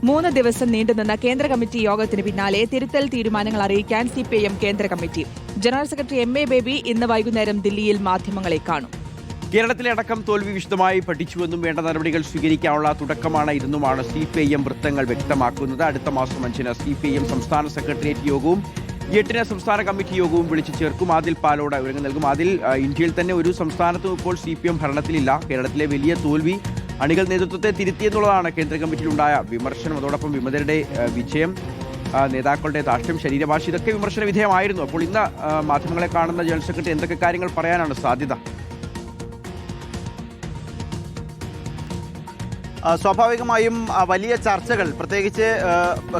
3 ദിവസം നീണ്ടുനിന്ന കേന്ദ്ര കമ്മിറ്റി യോഗത്തിന് പിന്നാലെ തിരുത്തൽ തീരുമാനങ്ങൾ അറിയിക്കാൻ സിപിഐഎം കേന്ദ്ര committee. General secretary MA. Baby ഇന്ന് വൈകുന്നേരം ദില്ലിയിൽ മാധ്യമങ്ങളെ കാണും. കേരളത്തിലെ അടക്കം തോൽവി വിശദമായി പഠിച്ചുവെന്നും വേണ്ട നടപടികൾ സ്വീകരിക്കാനുള്ള തുടക്കമാണ് ഇതെന്നുമാണ് സിപിഐഎം വൃത്തങ്ങൾ വ്യക്തമാക്കുന്നത്. അടുത്ത മാസം 5-ന് സിപിഐഎം സംസ്ഥാന സെക്രട്ടേറിയറ്റ് യോഗവും 8-ന് സംസ്ഥാന കമ്മിറ്റി യോഗവും വിളിച്ചു ചേർക്കും. ആദിൽ പാലോട് വിവരങ്ങൾ നൽകും. അതിൽ ഇന്ത്യയിൽ തന്നെ ഒരു സംസ്ഥാനത്തും ഇപ്പോൾ സിപിഎം ഭരണത്തിലില്ല. കേരളത്തിലെ വലിയ തോൽവി അണികൾ നേതൃത്വത്തെ തിരുത്തിയെന്നുള്ളതാണ് കേന്ദ്ര കമ്മിറ്റിയിലുണ്ടായ വിമർശനം. അതോടൊപ്പം വിമതരുടെ വിജയം, നേതാക്കളുടെ ധാർഷ്ട്യം, ശരീരഭാഷ ഇതൊക്കെ വിമർശന വിധേയമായിരുന്നു. അപ്പോൾ ഇന്ന് മാധ്യമങ്ങളെ കാണുന്ന ജനറൽ സെക്രട്ടറി എന്തൊക്കെ കാര്യങ്ങൾ പറയാനാണ് സാധ്യത? സ്വാഭാവികമായും വലിയ ചർച്ചകൾ, പ്രത്യേകിച്ച്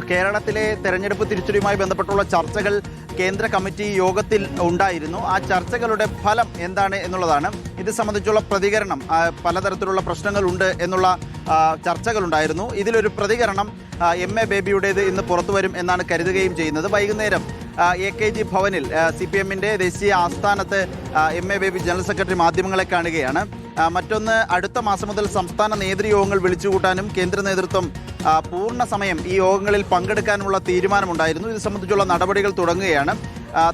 കേരളത്തിലെ തെരഞ്ഞെടുപ്പ് തിരിച്ചടിയുമായി ബന്ധപ്പെട്ടുള്ള ചർച്ചകൾ കേന്ദ്ര കമ്മിറ്റി യോഗത്തിൽ ഉണ്ടായിരുന്നു. ആ ചർച്ചകളുടെ ഫലം എന്താണ് എന്നുള്ളതാണ്. ഇത് സംബന്ധിച്ചുള്ള പ്രതികരണം, പലതരത്തിലുള്ള പ്രശ്നങ്ങളുണ്ട് എന്നുള്ള ചർച്ചകളുണ്ടായിരുന്നു. ഇതിലൊരു പ്രതികരണം എം.എ. ബേബിയുടേത് ഇന്ന് പുറത്തു വരും എന്നാണ് കരുതുകയും ചെയ്യുന്നത്. വൈകുന്നേരം AKG ഭവനിൽ CPM-ന്റെ ദേശീയ ആസ്ഥാനത്ത് എം.എ. ബേബി ജനറൽ സെക്രട്ടറി മാധ്യമങ്ങളെ കാണുകയാണ്. മറ്റൊന്ന്, അടുത്ത മാസം മുതൽ സംസ്ഥാന നേതൃയോഗങ്ങൾ വിളിച്ചുകൂട്ടാനും കേന്ദ്ര നേതൃത്വം പൂർണ്ണ സമയം ഈ യോഗങ്ങളിൽ പങ്കെടുക്കാനുമുള്ള തീരുമാനമുണ്ടായിരുന്നു. ഇത് സംബന്ധിച്ചുള്ള നടപടികൾ തുടങ്ങുകയാണ്.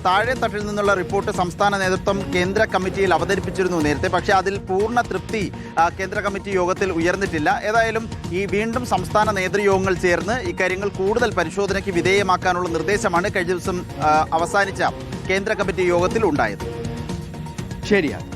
താഴെ തട്ടിൽ നിന്നുള്ള റിപ്പോർട്ട് സംസ്ഥാന നേതൃത്വം കേന്ദ്ര കമ്മിറ്റിയിൽ അവതരിപ്പിച്ചിരുന്നു നേരത്തെ. പക്ഷേ അതിൽ പൂർണ്ണ തൃപ്തി കേന്ദ്ര കമ്മിറ്റി യോഗത്തിൽ ഉയർന്നിട്ടില്ല. ഏതായാലും ഈ വീണ്ടും സംസ്ഥാന നേതൃയോഗങ്ങൾ ചേർന്ന് ഇക്കാര്യങ്ങൾ കൂടുതൽ പരിശോധനയ്ക്ക് വിധേയമാക്കാനുള്ള നിർദ്ദേശമാണ് കഴിഞ്ഞ ദിവസം അവസാനിച്ച കേന്ദ്ര കമ്മിറ്റി യോഗത്തിൽ ഉണ്ടായത്. ശരിയാണ്.